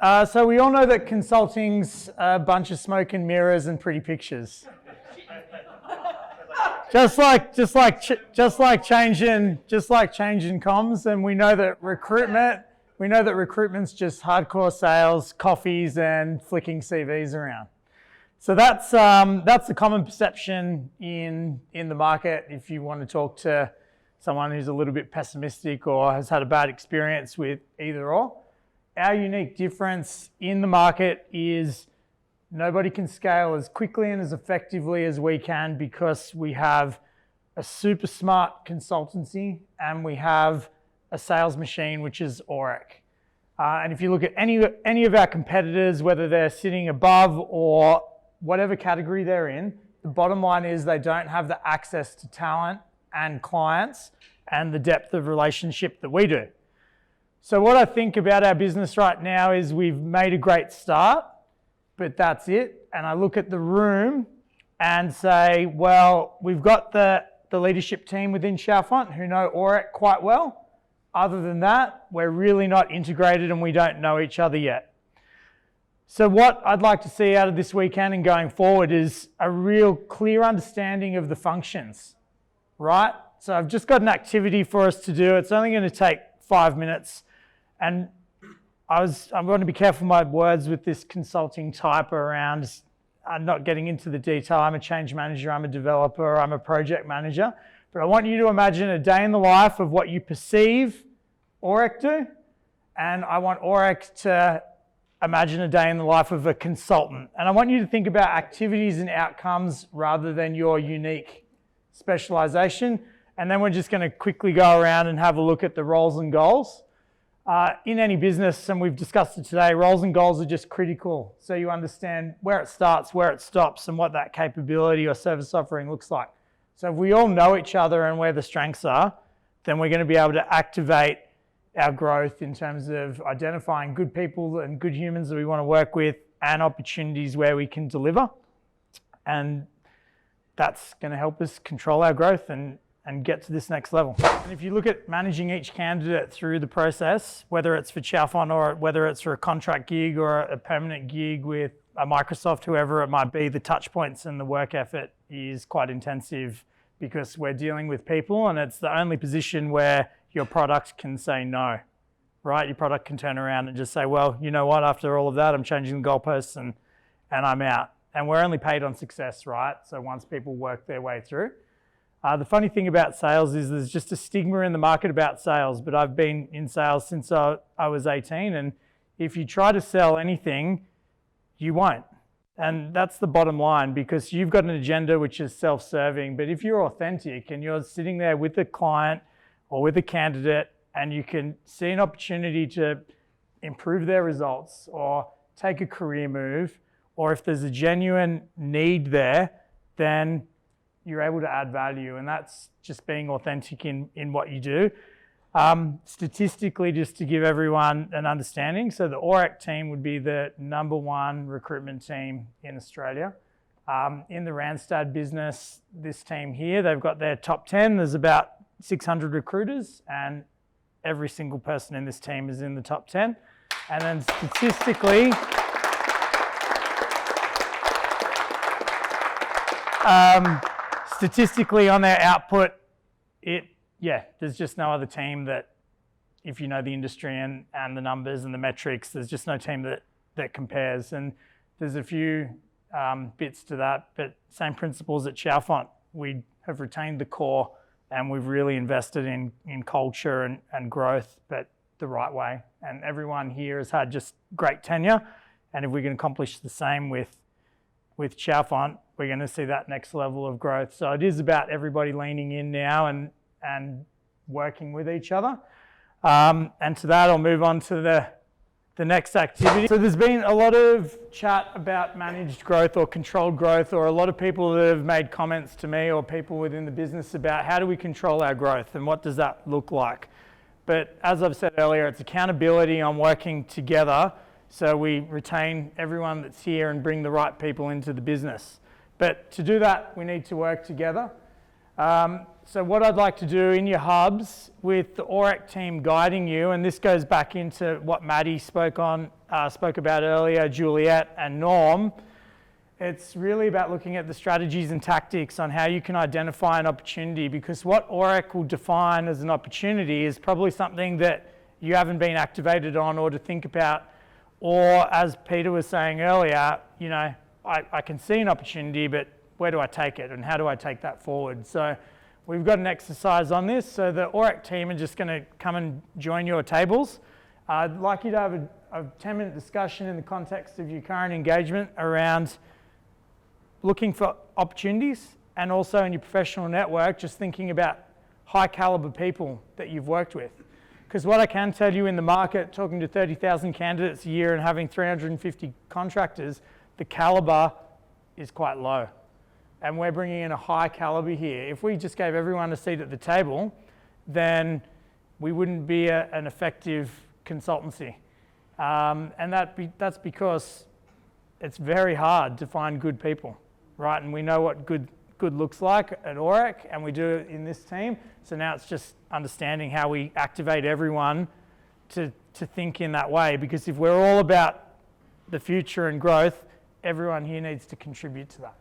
So we all know that consulting's a bunch of smoke and mirrors and pretty pictures. just like changing comms, and we know that recruitment's just hardcore sales, coffees, and flicking CVs around. So that's the common perception in the market. If you want to talk to someone who's a little bit pessimistic or has had a bad experience with either or, our unique difference in the market is nobody can scale as quickly and as effectively as we can because we have a super smart consultancy and we have a sales machine, which is Aurec. And if you look at any of our competitors, whether they're sitting above or whatever category they're in, the bottom line is they don't have the access to talent and clients and the depth of relationship that we do. So what I think about our business right now is we've made a great start, but that's it. And I look at the room and say, well, we've got the leadership team within Chalfont who know Aurec quite well. Other than that, we're really not integrated and we don't know each other yet. So what I'd like to see out of this weekend and going forward is a real clear understanding of the functions, right? So I've just got an activity for us to do. It's only going to take 5 minutes. And I'm going to be careful my words with this consulting type around. I'm not getting into the detail. I'm a change manager, I'm a developer, I'm a project manager. But I want you to imagine a day in the life of what you perceive Aurec do. And I want Aurec to imagine a day in the life of a consultant. And I want you to think about activities and outcomes rather than your unique specialization. And then we're just going to quickly go around and have a look at the roles and goals. In any business, and we've discussed it today, roles and goals are just critical. So you understand where it starts, where it stops, and what that capability or service offering looks like. So if we all know each other and where the strengths are, then we're going to be able to activate our growth in terms of identifying good people and good humans that we want to work with and opportunities where we can deliver. And that's going to help us control our growth and get to this next level. And if you look at managing each candidate through the process, whether it's for Chalfont or whether it's for a contract gig or a permanent gig with a Microsoft, whoever it might be, the touch points and the work effort is quite intensive because we're dealing with people and it's the only position where your product can say no, right? Your product can turn around and just say, well, you know what, after all of that, I'm changing the goalposts and I'm out. And we're only paid on success, right? So once people work their way through. The funny thing about sales is there's just a stigma in the market about sales, but I've been in sales since I was 18, and if you try to sell anything, you won't. And that's the bottom line, because you've got an agenda which is self-serving, but if you're authentic and you're sitting there with a client or with a candidate and you can see an opportunity to improve their results or take a career move, or if there's a genuine need there, then you're able to add value, and that's just being authentic in what you do. Statistically, just to give everyone an understanding, so the Aurec team would be the #1 recruitment team in Australia. In the Randstad business, this team here, they've got their top 10. There's about 600 recruiters, and every single person in this team is in the top 10. And then statistically, statistically on their output, there's just no other team that, if you know the industry and the numbers and the metrics, there's just no team that compares. And there's a few bits to that, but same principles at Chalfont. We have retained the core and we've really invested in culture and growth, but the right way. And everyone here has had just great tenure. And if we can accomplish the same with Chalfont, we're going to see that next level of growth. So it is about everybody leaning in now and working with each other. And to that, I'll move on to the next activity. So there's been a lot of chat about managed growth or controlled growth, or a lot of people that have made comments to me or people within the business about how do we control our growth and what does that look like. But as I've said earlier, it's accountability on working together so we retain everyone that's here and bring the right people into the business. But to do that, we need to work together. So what I'd like to do in your hubs with the Aurec team guiding you, and this goes back into what Maddie spoke about earlier, Juliet and Norm, it's really about looking at the strategies and tactics on how you can identify an opportunity, because what Aurec will define as an opportunity is probably something that you haven't been activated on or to think about, or as Peter was saying earlier, you know, I can see an opportunity, but where do I take it and how do I take that forward? So we've got an exercise on this. So the Aurec team are just going to come and join your tables. I'd like you to have a 10-minute discussion in the context of your current engagement around looking for opportunities, and also in your professional network, just thinking about high caliber people that you've worked with. Because what I can tell you in the market, talking to 30,000 candidates a year and having 350 contractors, the caliber is quite low. And we're bringing in a high caliber here. If we just gave everyone a seat at the table, then we wouldn't be an effective consultancy. And that's because it's very hard to find good people, right? And we know what good looks like at Aurec, and we do it in this team. So now it's just understanding how we activate everyone to think in that way, because if we're all about the future and growth, everyone here needs to contribute to that.